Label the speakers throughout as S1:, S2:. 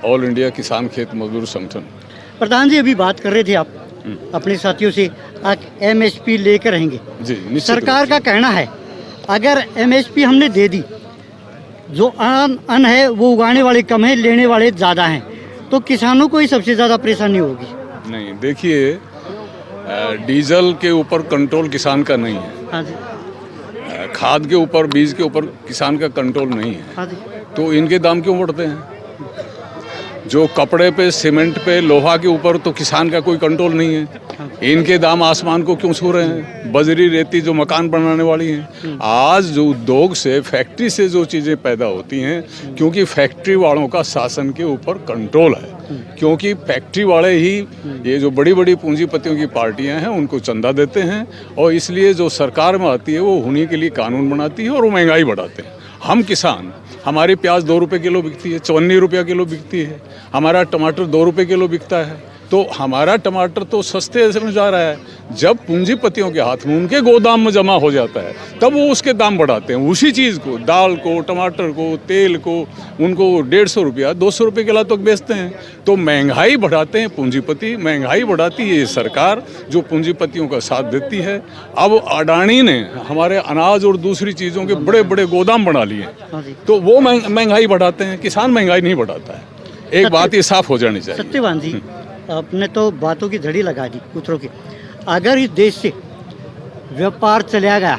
S1: All India किसान खेत मजदूर संगठन।
S2: प्रधान जी, अभी बात कर रहे थे आप अपने साथियों से MSP लेकर रहेंगे
S1: जी, निश्चित
S2: सरकार का कहना है अगर MSP हमने दे दी, जो अन्न है वो उगाने वाले कम है, लेने वाले ज़्यादा हैं, तो किसानों को ही सबसे ज़्यादा परेशानी होगी।
S1: नहीं, देखिए डीजल के ऊपर कंट्रोल किसान का नहीं है।
S2: हाँ जी,
S1: खाद के ऊपर, बीज के ऊपर किसान का कंट्रोल नहीं है।
S2: हाँ जी,
S1: तो इनके दाम क्यों बढ़ते हैं? जो कपड़े पे, सीमेंट पे, लोहा के ऊपर तो किसान का कोई कंट्रोल नहीं है। इनके दाम आसमान को क्यों छू रहे हैं? बजरी, रेती जो मकान बनाने वाली हैं, आज जो उद्योग से, फैक्ट्री से जो चीज़ें पैदा होती हैं, क्योंकि फैक्ट्री वालों का शासन के ऊपर कंट्रोल है, क्योंकि फैक्ट्री वाले ही ये जो बड़ी बड़ी पूंजीपतियों की पार्टियां हैं उनको चंदा देते हैं, और इसलिए जो सरकार में आती है वो उन्हीं के लिए कानून बनाती है और वो महंगाई बढ़ाते हैं। हम किसान, हमारी प्याज 2 रुपये किलो बिकती है, 54 रुपया किलो बिकती है, हमारा टमाटर 2 रुपये किलो बिकता है, तो हमारा टमाटर तो सस्ते में जा रहा है। जब पूंजीपतियों के हाथ में, उनके गोदाम में जमा हो जाता है, तब वो उसके दाम बढ़ाते हैं। उसी चीज़ को, दाल को, टमाटर को, तेल को, उनको 150 रुपया, 200 रुपये किलो तक बेचते हैं। तो महंगाई बढ़ाते हैं पूंजीपति, महंगाई बढ़ाती है ये सरकार जो पूंजीपतियों का साथ देती है। अब अडानी ने हमारे अनाज और दूसरी चीज़ों के बड़े बड़े गोदाम बना लिए, तो वो महंगाई बढ़ाते हैं, किसान महंगाई नहीं बढ़ाता है। एक बात ये साफ हो जानी चाहिए।
S2: सत्यवान जी, आपने तो बातों की झड़ी लगा दी पुत्रों की। अगर इस देश से व्यापार चला गया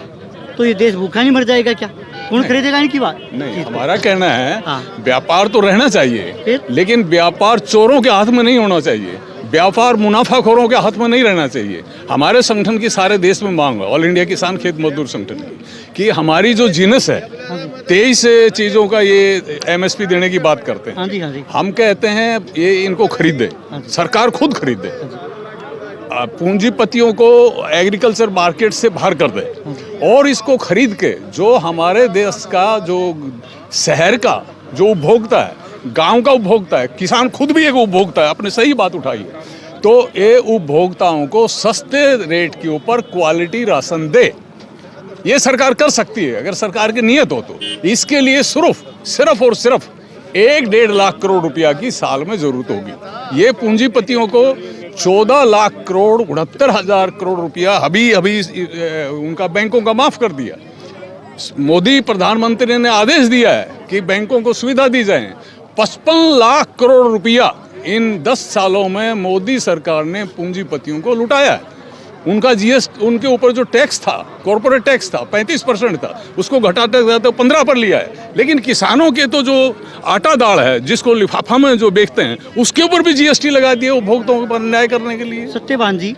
S2: तो ये देश भूखा नहीं मर जाएगा क्या? कौन खरीदेगा इनकी बात?
S1: नहीं, हमारा कहना है
S2: हाँ।
S1: व्यापार तो रहना चाहिए,
S2: फिर?
S1: लेकिन व्यापार चोरों के हाथ में नहीं होना चाहिए, व्यापार मुनाफाखोरों के हाथ में नहीं रहना चाहिए। हमारे संगठन की सारे देश में मांग है, ऑल इंडिया किसान खेत मजदूर संगठन की, कि हमारी जो जिनस है 23 चीज़ों का ये MSP देने की बात करते हैं।
S2: हाँ जी, हाँ जी,
S1: हम कहते हैं ये इनको खरीदे, सरकार खुद खरीदे, पूंजीपतियों को एग्रीकल्चर मार्केट से बाहर कर दे, और इसको खरीद के जो हमारे देश का, जो शहर का जो उपभोक्ता है, गांव का उपभोक्ता है, किसान खुद भी एक उपभोक्ता है, आपने सही बात उठाई है, तो ये उपभोक्ताओं को सस्ते रेट के ऊपर क्वालिटी राशन दे। ये सरकार कर सकती है अगर सरकार की नीयत हो तो। इसके लिए सिर्फ और सिर्फ 1-1.5 लाख करोड़ रुपया की साल में जरूरत होगी। ये पूंजीपतियों को 14 लाख करोड़ 69,000 करोड़ रुपया अभी उनका बैंकों का माफ कर दिया। मोदी प्रधानमंत्री ने आदेश दिया है कि बैंकों को सुविधा दी जाए। 55 लाख करोड़ रुपया इन 10 सालों में मोदी सरकार ने पूंजीपतियों को लुटाया है। उनका GST, उनके ऊपर जो टैक्स था, कॉर्पोरेट टैक्स था, 35% था, उसको घटाते घटाते 15 पर लिया है। लेकिन किसानों के तो जो आटा दाल है, जिसको लिफाफा में जो बेचते हैं, उसके ऊपर भी GST लगा दिया उपभोक्ताओं पर न्याय करने के लिए।
S2: सत्यवान जी,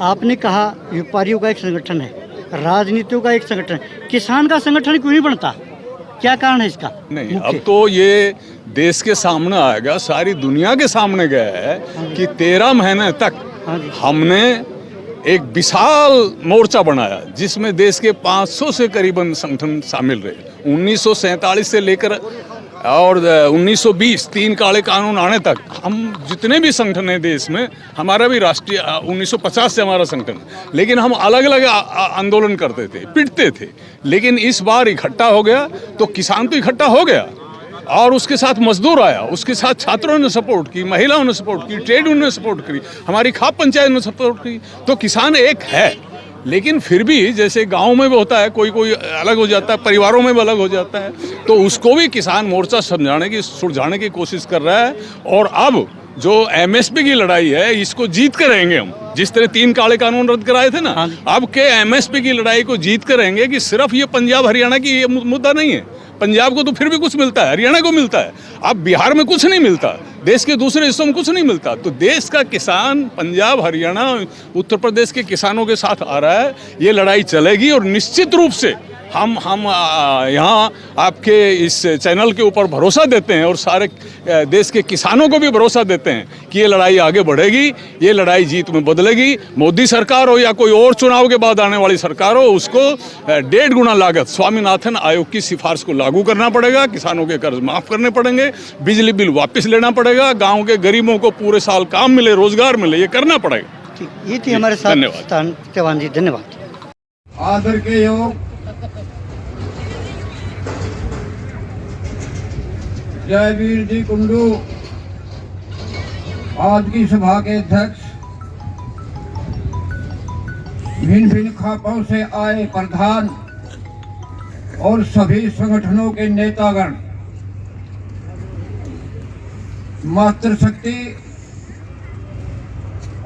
S2: आपने कहा व्यापारियों का एक संगठन है, राजनीतियों का एक संगठन है, किसान का संगठन क्यों नहीं बनता? क्या कारण है इसका? नहीं,
S1: अब तो ये देश के सामने आएगा, सारी दुनिया के सामने गया है कि 13 महीने तक हमने एक विशाल मोर्चा बनाया जिसमें देश के 500 से करीबन संगठन शामिल रहे। 1947 से लेकर और 1920 3 काले कानून आने तक हम जितने भी संगठन हैं देश में, हमारा भी राष्ट्रीय 1950 से हमारा संगठन, लेकिन हम अलग अलग आंदोलन करते थे, पिटते थे। लेकिन इस बार इकट्ठा हो गया तो किसान तो इकट्ठा हो गया, और उसके साथ मजदूर आया, उसके साथ छात्रों ने सपोर्ट की, महिलाओं ने सपोर्ट की, ट्रेड यूनियन ने सपोर्ट की, हमारी खाप पंचायत ने सपोर्ट की। तो किसान एक है, लेकिन फिर भी जैसे गांव में भी होता है, कोई कोई अलग हो जाता है, परिवारों में भी अलग हो जाता है, तो उसको भी किसान मोर्चा सुलझाने की कोशिश कर रहा है। और अब जो MSP की लड़ाई है, इसको जीत कर रहेंगे हम। जिस तरह 3 काले कानून रद्द कराए थे ना, अब के MSP की लड़ाई को जीत कर रहेंगे। कि सिर्फ ये पंजाब हरियाणा की ये मुद्दा नहीं है, पंजाब को तो फिर भी कुछ मिलता है, हरियाणा को मिलता है, अब बिहार में कुछ नहीं मिलता, देश के दूसरे हिस्सों में कुछ नहीं मिलता। तो देश का किसान पंजाब, हरियाणा, उत्तर प्रदेश के किसानों के साथ आ रहा है। ये लड़ाई चलेगी और निश्चित रूप से हम यहाँ आपके इस चैनल के ऊपर भरोसा देते हैं और सारे देश के किसानों को भी भरोसा देते हैं कि ये लड़ाई आगे बढ़ेगी, ये लड़ाई जीत में बदलेगी। मोदी सरकार हो या कोई और चुनाव के बाद आने वाली सरकार हो, उसको 1.5 गुना लागत स्वामीनाथन आयोग की सिफारिश को लागू करना पड़ेगा, किसानों के कर्ज माफ करने पड़ेंगे, बिजली बिल वापस लेना पड़ेगा, गाँव के गरीबों को पूरे साल काम मिले, रोजगार मिले, ये करना पड़ेगा।
S2: ये थी हमारे साथ। धन्यवाद सत्यवान जी, धन्यवाद।
S3: आदर के योग जय वीर जी कुंडू आज की सभा के अध्यक्ष, भिन्न भिन्न खापों से आए प्रधान और सभी संगठनों के नेतागण, मातृशक्ति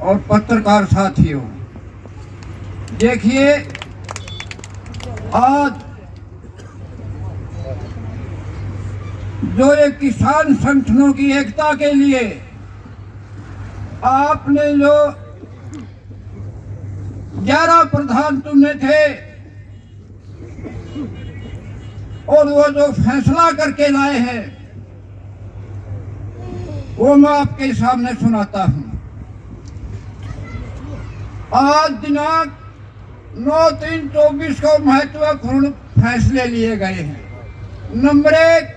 S3: और पत्रकार साथियों, देखिए आज जो ये किसान संगठनों की एकता के लिए आपने जो 11 प्रधान चुने थे और वो जो फैसला करके लाए हैं वो मैं आपके सामने सुनाता हूं। आज दिनांक 9/3/24 को महत्वपूर्ण फैसले लिए गए हैं। नंबर 1,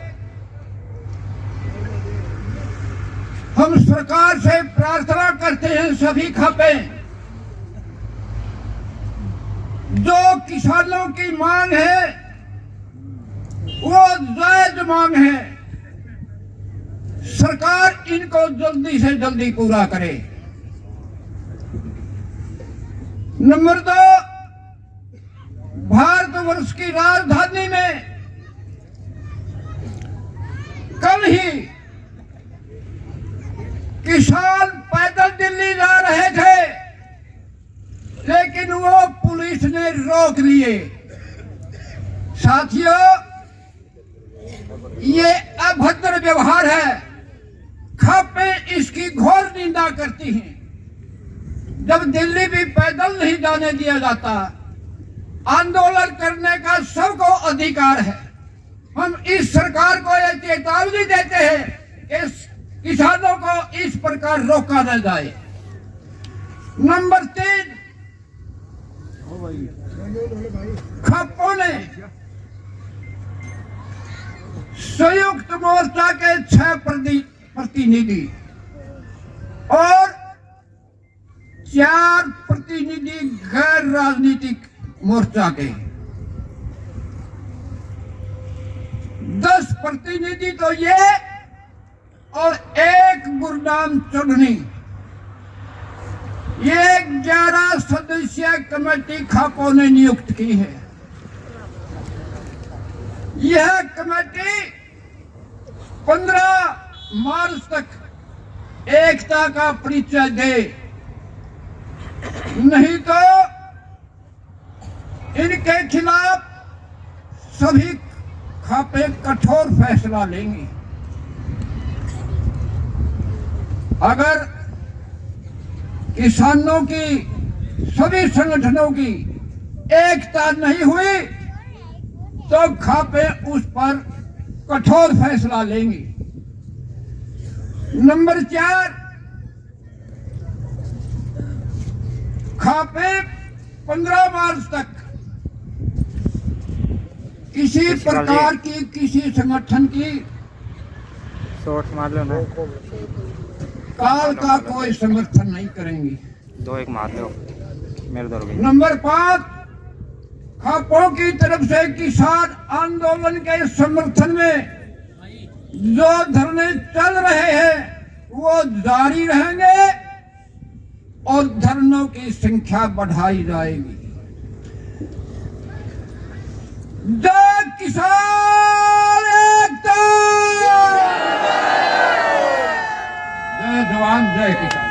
S3: हम सरकार से प्रार्थना करते हैं सभी खापे जो किसानों की मांग है वो जायज मांग है, सरकार इनको जल्दी से जल्दी पूरा करे। नंबर 2, भारतवर्ष की राजधानी में कल ही किसान पैदल दिल्ली जा रहे थे, लेकिन वो पुलिस ने रोक लिए। साथियों, ये अभद्र व्यवहार है, खापे इसकी घोर निंदा करती हैं। जब दिल्ली भी पैदल नहीं जाने दिया जाता, आंदोलन करने का सबको अधिकार है। हम इस सरकार को यह चेतावनी देते हैं इस किसानों को इस प्रकार रोका न जाए। नंबर 3, खापों ने संयुक्त मोर्चा के 6 प्रतिनिधि और 4 प्रतिनिधि गैर राजनीतिक मोर्चा के, 10 प्रतिनिधि तो ये और 1 गुरनाम चुननी, ये 11 सदस्यीय कमेटी खापों ने नियुक्त की है। यह कमेटी 15 मार्च तक एकता का परिचय दे, नहीं तो इनके खिलाफ सभी खापे कठोर फैसला लेंगे। अगर किसानों की सभी संगठनों की एकता नहीं हुई तो खापे उस पर कठोर फैसला लेंगे। नंबर 4, खापे 15 मार्च तक किसी प्रकार की किसी संगठन की काल का कोई समर्थन नहीं करेंगे।
S4: 2-1 मार लो मेरे दर।
S3: नंबर 5, खापों की तरफ से किसान आंदोलन के समर्थन में जो धरने चल रहे हैं वो जारी रहेंगे और धरनों की संख्या बढ़ाई जाएगी। जय किसान एकता, जय जवान जय किसान।